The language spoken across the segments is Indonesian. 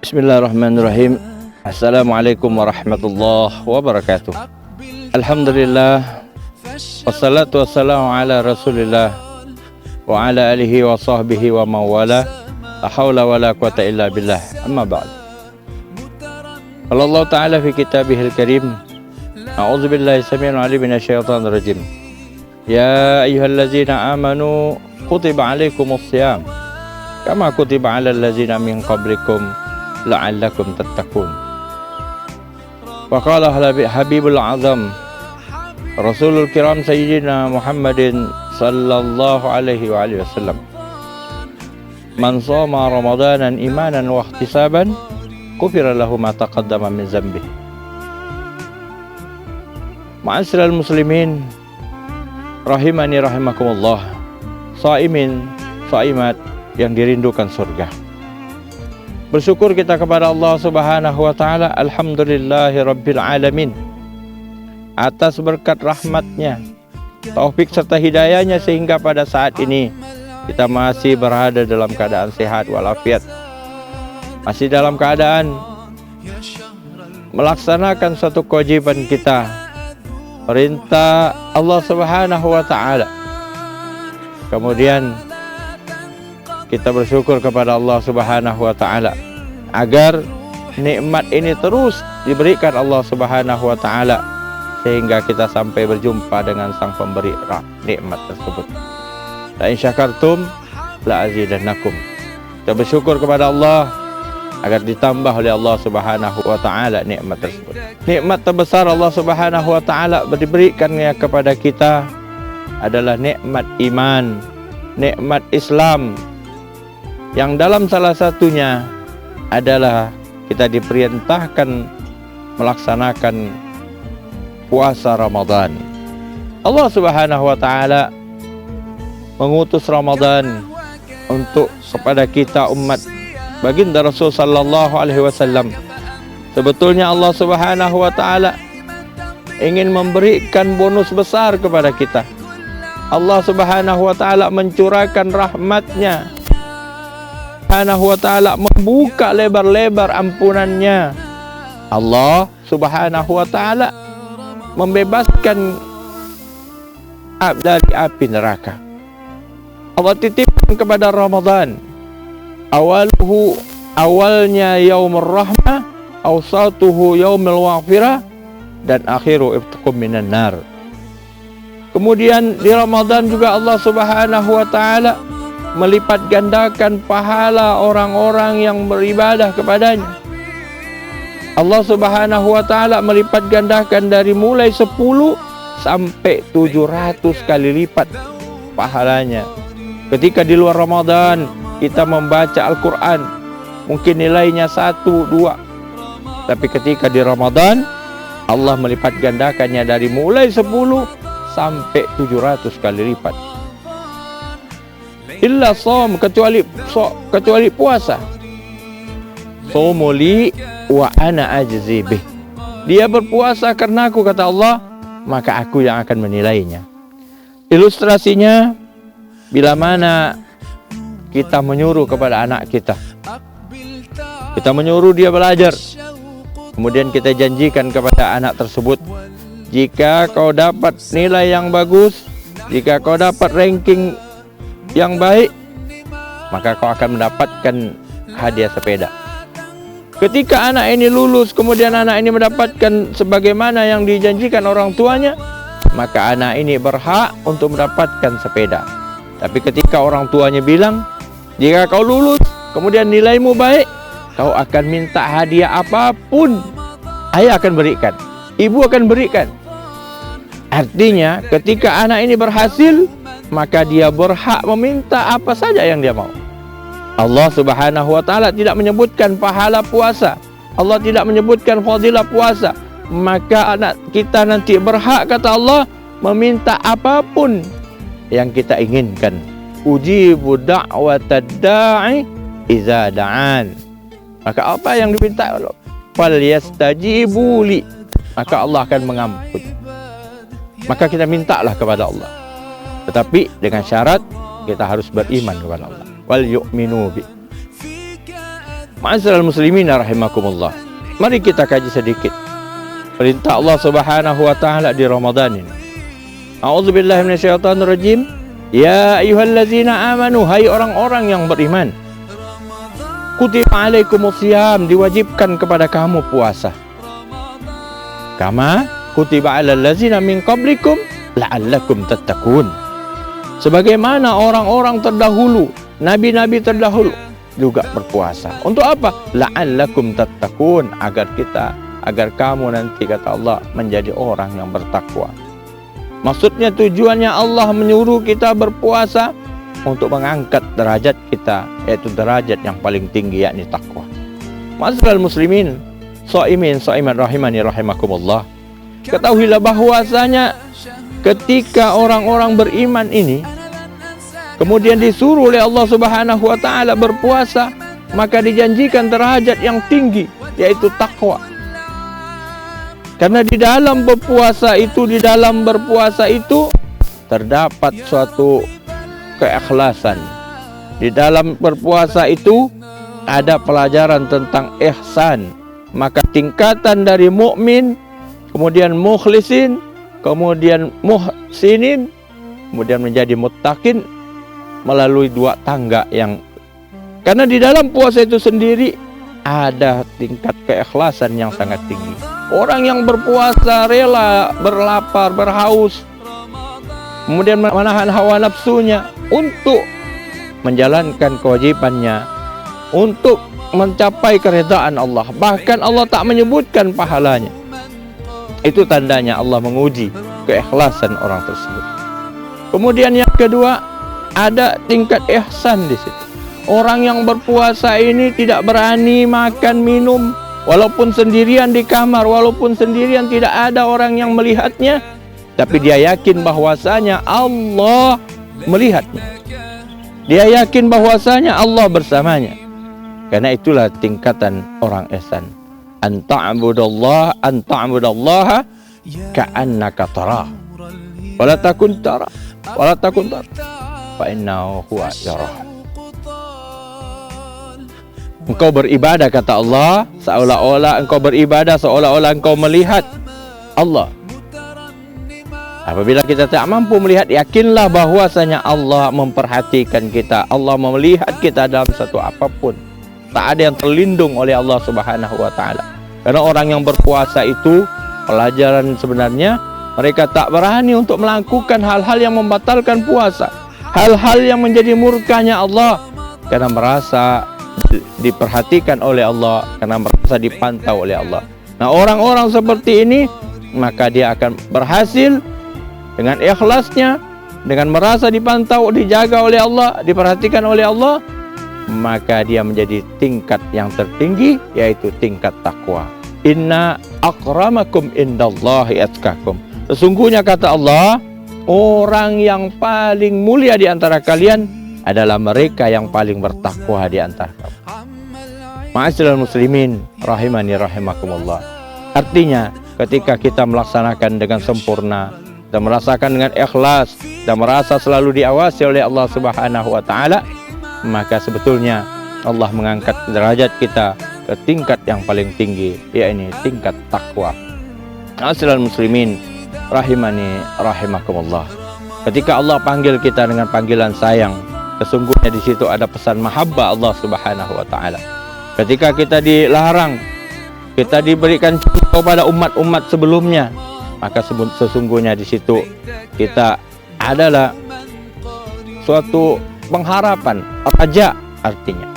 Bismillahirrahmanirrahim. Assalamualaikum warahmatullahi wabarakatuh. Alhamdulillah, wassalatu wassalamu ala rasulillah wa ala alihi wa sahbihi wa mawala. La hawla wa la quwata illa billah. Amma ba'd. Allah Ta'ala fi kitabihil karim, a'udzu billahi samii'il 'aliim minasyaitonir rajim. Ya ayyuhallazina amanu kutiba 'alaikumus shiyam kama kutiba 'alal ladzina min qablikum la'allakum tattaqun. Wa qala Habibul Azam Rasulul Kiram Sayyidina Muhammadin sallallahu alaihi wa alihi wasallam, man shoma ramadanan imanan wa ihtisaban ghufira lahu ma taqaddama min dzambihi. Ma'asyiral muslimin rahimani rahimakumullah, shaimin shaimat yang dirindukan surga. Bersyukur kita kepada Allah Subhanahu wa Ta'ala, alhamdulillahi rabbil alamin, atas berkat rahmatnya, taufik serta hidayahnya, sehingga pada saat ini kita masih berada dalam keadaan sehat walafiat, masih dalam keadaan melaksanakan suatu kewajiban kita, perintah Allah Subhanahu wa Ta'ala. Kemudian kita bersyukur kepada Allah Subhanahu wa Ta'ala agar nikmat ini terus diberikan Allah Subhanahu wa Ta'ala, sehingga kita sampai berjumpa dengan sang pemberi nikmat tersebut. La in syakartum la azidannakum. Kita bersyukur kepada Allah agar ditambah oleh Allah Subhanahu wa Ta'ala nikmat tersebut. Nikmat terbesar Allah Subhanahu wa Ta'ala diberikannya kepada kita adalah nikmat iman, nikmat Islam, yang dalam salah satunya adalah kita diperintahkan melaksanakan puasa Ramadan. Allah Subhanahu wa Ta'ala mengutus Ramadan untuk kepada kita umat baginda Rasul sallallahu alaihi wasallam. Sebetulnya Allah Subhanahu wa Ta'ala ingin memberikan bonus besar kepada kita. Allah Subhanahu wa Ta'ala mencurahkan rahmatnya, Subhanahu wa Ta'ala membuka lebar-lebar ampunannya. Allah Subhanahu wa Ta'ala membebaskan dari api neraka. Allah titipkan kepada Ramadan, awalnya yaumur rahmah, awsatuhu yaumul maghfirah, dan akhiru ibtiqum minan nar. Kemudian di Ramadan juga Allah Subhanahu wa Ta'ala melipat gandakan pahala orang-orang yang beribadah kepadanya. Allah Subhanahu wa Ta'ala melipat gandakan dari mulai 10 sampai 700 kali lipat pahalanya. Ketika di luar Ramadan kita membaca Al-Quran, mungkin nilainya 1, 2. Tapi ketika di Ramadan, Allah melipat gandakannya dari mulai 10 sampai 700 kali lipat. Illa shaum, kecuali puasa. Shaumuli wa ana ajzi bih. Dia berpuasa karena aku, kata Allah, maka aku yang akan menilainya. Ilustrasinya, bila mana kita menyuruh kepada anak kita, kita menyuruh dia belajar, kemudian kita janjikan kepada anak tersebut, jika kau dapat nilai yang bagus, jika kau dapat ranking yang baik, maka kau akan mendapatkan hadiah sepeda. Ketika anak ini lulus, kemudian anak ini mendapatkan sebagaimana yang dijanjikan orang tuanya, maka anak ini berhak untuk mendapatkan sepeda. Tapi ketika orang tuanya bilang, jika kau lulus, kemudian nilaimu baik, kau akan minta hadiah apapun, ayah akan berikan, ibu akan berikan. Artinya ketika anak ini berhasil, maka dia berhak meminta apa saja yang dia mau. Allah Subhanahu wa Ta'ala tidak menyebutkan pahala puasa, Allah tidak menyebutkan fadilah puasa, maka anak kita nanti berhak, kata Allah, meminta apapun yang kita inginkan. Ujibu da'watad da'i iza da'an. Maka apa yang diminta Allah? Fal yastajibu li. Maka Allah akan mengampun. Maka kita mintalah kepada Allah, tetapi dengan syarat kita harus beriman kepada Allah. Wal yu'minu bi. Ma'asyiral muslimin rahimakumullah. Mari kita kaji sedikit perintah Allah Subhanahu wa taala di Ramadan ini. A'udzubillahi minasyaitonirrajim. Ya ayyuhallazina amanu, hai orang-orang yang beriman. Kutiba alaikumusiyam, diwajibkan kepada kamu puasa. Kama kutiba alal ladzina min qablikum la'allakum tattaqun. Sebagaimana orang-orang terdahulu, nabi-nabi terdahulu juga berpuasa. Untuk apa? La'allakum tattaqun, agar kamu nanti, kata Allah, menjadi orang yang bertakwa. Maksudnya, tujuannya Allah menyuruh kita berpuasa untuk mengangkat derajat kita, yaitu derajat yang paling tinggi, yakni takwa. Ma'asyiral muslimin, shaimin rahimani rahimakumullah. Ketahuilah bahwasanya ketika orang-orang beriman ini kemudian disuruh oleh Allah Subhanahu wa taala berpuasa, maka dijanjikan derajat yang tinggi, yaitu takwa. Karena di dalam berpuasa itu terdapat suatu keikhlasan. Di dalam berpuasa itu ada pelajaran tentang ihsan. Maka tingkatan dari mukmin, kemudian mukhlisin, kemudian muhsinin, kemudian menjadi muttaqin melalui dua tangga yang, karena di dalam puasa itu sendiri ada tingkat keikhlasan yang sangat tinggi. Orang yang berpuasa rela berlapar, berhaus, kemudian menahan hawa nafsunya untuk menjalankan kewajibannya, untuk mencapai keridhaan Allah. Bahkan Allah tak menyebutkan pahalanya. Itu tandanya Allah menguji keikhlasan orang tersebut. Kemudian yang kedua, ada tingkat ihsan di situ. Orang yang berpuasa ini tidak berani makan minum, walaupun sendirian di kamar, walaupun sendirian tidak ada orang yang melihatnya, tapi dia yakin bahwasanya Allah melihatnya. Dia yakin bahwasanya Allah bersamanya. Karena itulah tingkatan orang ihsan. An ta'budallaha ka'annaka tarah. Wala takun tarah. Fa innahu huwa yarah. Engkau beribadah, kata Allah, seolah-olah engkau beribadah, seolah-olah engkau melihat Allah. Apabila kita tak mampu melihat, yakinlah bahwasanya Allah memperhatikan kita. Allah melihat kita dalam satu apapun. Tak ada yang terlindung oleh Allah Subhanahu wa taala. Karena orang yang berpuasa itu, pelajaran sebenarnya, mereka tak berani untuk melakukan hal-hal yang membatalkan puasa, hal-hal yang menjadi murkanya Allah, karena merasa diperhatikan oleh Allah, karena merasa dipantau oleh Allah. Nah, orang-orang seperti ini, maka dia akan berhasil dengan ikhlasnya, dengan merasa dipantau, dijaga oleh Allah, diperhatikan oleh Allah, maka dia menjadi tingkat yang tertinggi, yaitu tingkat takwa. Inna akramakum indallahi atqakum. Sesungguhnya, kata Allah, orang yang paling mulia di antara kalian adalah mereka yang paling bertakwa di antara kamu. Ma'asyiral muslimin rahimani rahimakumullah. Artinya, ketika kita melaksanakan dengan sempurna, kita merasakan dengan ikhlas, dan merasa selalu diawasi oleh Allah Subhanahu wa taala, maka sebetulnya Allah mengangkat derajat kita ke tingkat yang paling tinggi, yakni tingkat takwa. Ma'asyiral muslimin rahimani rahimakumullah. Ketika Allah panggil kita dengan panggilan sayang, sesungguhnya di situ ada pesan mahabbah Allah Subhanahu wa taala. Ketika kita dilarang, kita diberikan contoh pada umat-umat sebelumnya, maka sesungguhnya di situ kita adalah suatu pengharapan, raja artinya.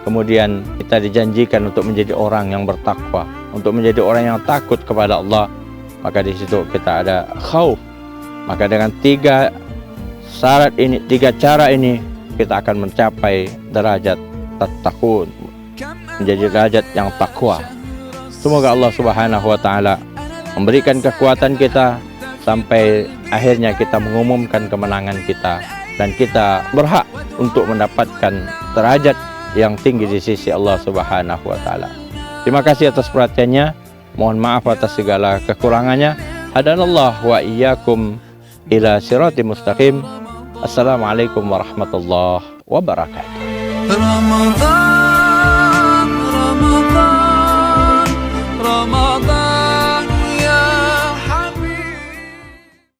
Kemudian kita dijanjikan untuk menjadi orang yang bertakwa, untuk menjadi orang yang takut kepada Allah. Maka di situ kita ada khauf. Maka dengan tiga syarat ini, tiga cara ini, kita akan mencapai derajat tattaqun, menjadi derajat yang takwa. Semoga Allah Subhanahu wa taala memberikan kekuatan kita sampai akhirnya kita mengumumkan kemenangan kita, dan kita berhak untuk mendapatkan derajat yang tinggi di sisi Allah Subhanahu wa taala. Terima kasih atas perhatiannya. Mohon maaf atas segala kekurangannya. Hadanallah wa iyyakum ila siratim mustaqim. Assalamualaikum warahmatullahi wabarakatuh.